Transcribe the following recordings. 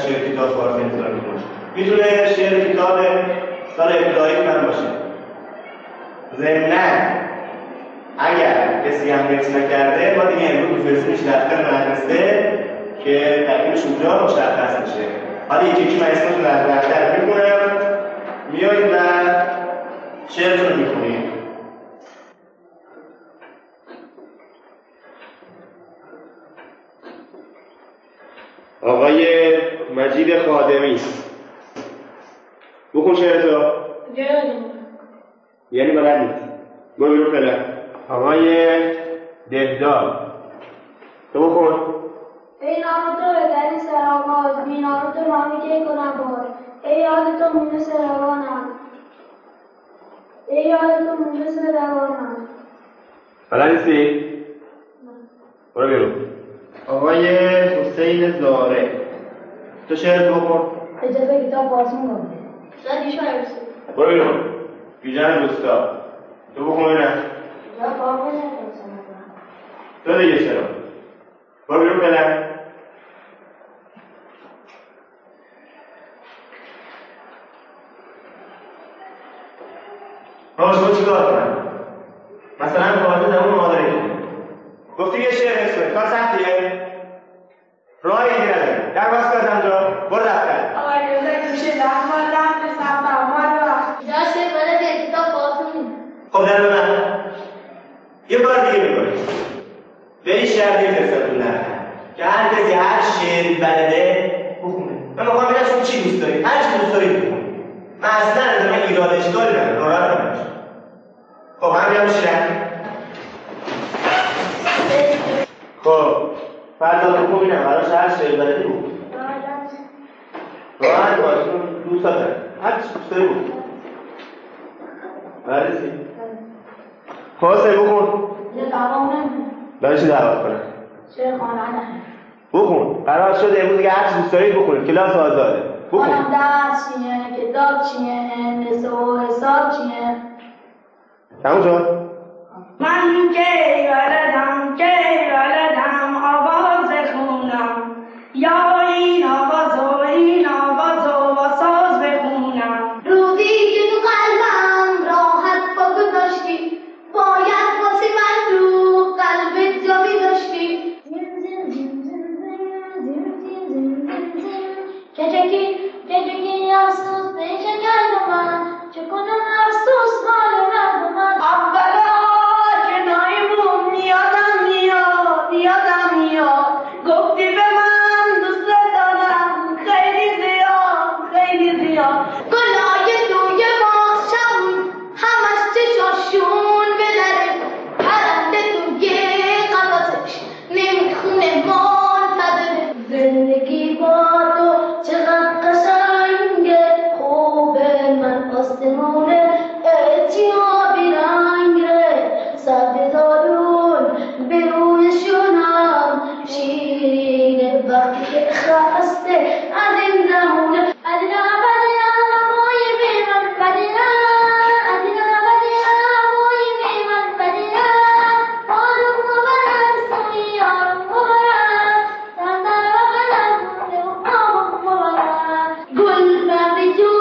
شعر کتاب فارسی انتظار میکنه. میتونه شعر کتاب سال ابتدایی من باشه. ضمناً اگر کسی هم حفظ نکرده ما دیگه امروز میفرستیمش دفتر مدرسه که تکلیفش اونجا مشخص میشه. حالا یکی من اسمتون از دفتر میکنم، میایید و شعرتون رو میخونید. آقای مجید خادمی بخون شعرتو. یعنی بلد نیست. برو بیرون فعلا. آقای دهدار تو بخون. ای نام تو در سرآغاز بینام تو مامیده کنم بار. ای یاد تو مونس روانم، ای یاد تو مونس روانم. بلد نیستی؟ برو بیرون. آقای حسین زاره تو شعر بخون. اجازه کتاب باز میکنم. شاید شاعر بسی. برو بیرون. بیجان دوستا تو بخون بینم. جا باقی نکنم. تو دیگه چرا؟ برو بیرون فعلا. شما چیکار کنم؟ مثلا فاضل زمان مادری گفتی یه شعر حفظ کار سختیه؟ راهی دیگه نداری. در باز کار همجا برو دفتر. آقای رضا گوشه لحظه رفت سمت آمد وقت جاست بلد کتاب باز میکنم. خب در من یه کار دیگه میکنی. بری شعر حفظتون نرکن که هر کسی هر شعری بلده بخونه. من میخوام ببینم شما چی دوست دارید؟ هر چی دوست دارید بخونید. من اصلا از من ایراد اشکالی ندارم، ناراحت نباش. خب همین هم شیرن. خب فردا تو ببینم براش هر شعر بلدی بخون. راحت باش، دوست دارم. هر چی دوست داری بخون. بلدی؟ خواسته بخون. یه دعوا نمیکنم. برای چی دعوت کنم؟ چه خانه بخون. قرار شده امروز دیگه هر چی دوست دارید بخونید. کلاس آزاده. بخون. خانم درس چیه؟ کتاب چیه؟ هندسه و حساب چیه؟ تموم شد؟ من که ولدم آواز خونم، یا این آواز و ساز بخونم. روزی که تو قلبم راحت با گذاشتی، باید واسه من رو قلبت جا بیداشتی. چه افسوس پیش کرد من، چه کنم افسوس حال رد من. اولا که نایمون یادم میاد گفتی به من دوست دارم خیلی زیاد. گلای توی ماهشم همش چشاشون بلره، پرنده توی قفسش نمیخونه منتظره. زندگی با تو چقدر قشنگه، خوبه من آسمونه اتیابی رنگه، سبز زارون به رویشونم شیرینه وقتی که خسته از این زمونه. ادینا بدینا موی بیمن بدینا، ادینا بدینا موی بیمن بدینا، آروم مبرم سوی آروم مبرم سندر مبرم مبرم. گل بردی جو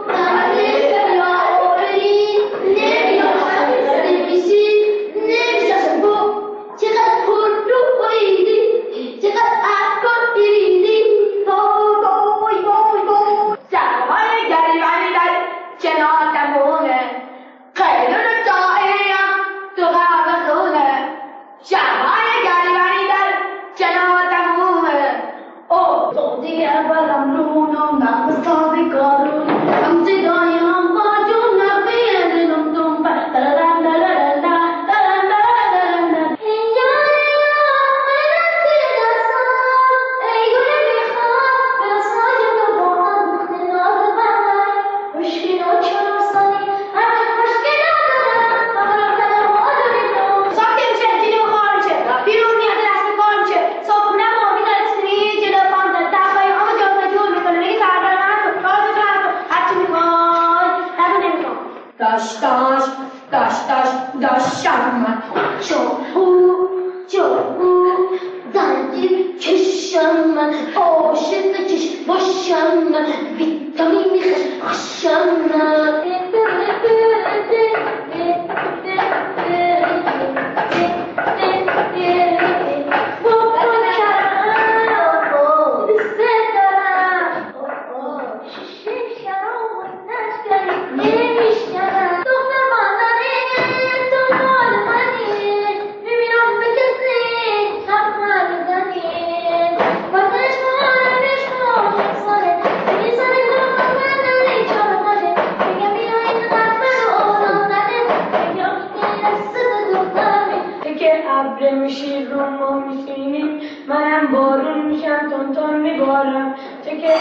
نمیشه یا اوری نمیشه بو چقدر پر رو بریدی، چقدر افکار بریدی. شبهای گریبانی در کنار نمونه، قیدون شاعریم تو قهوه خونه. شبهای گریبانی در کنار نمونه، او توضیح اولم نونم نم سازی کارون هم صدایم با جون نبیه دلم دون پر درن درن درن درن درن. اینجا من دستم ای گل میخواد به رسای تو با هم کنار بندر مشکل و چرسانی مشکل ندارم مقرار کنم حال بیدم. ساکت میشه جلو خوار میشه بیرون میاد دست کار میشه صبحونه مامی دستنی جلو پانزد دقیقه همه جا جور میکنه میگه سردار من تو رازت من تو هرچی میخوای نگو نمیخوام. داشتم من چو او زندگی کشم من عاشق کش باشم من ویتامین خشم من ابر میشی رو ما میشینیم منم بارون میشم تون میبارم تو که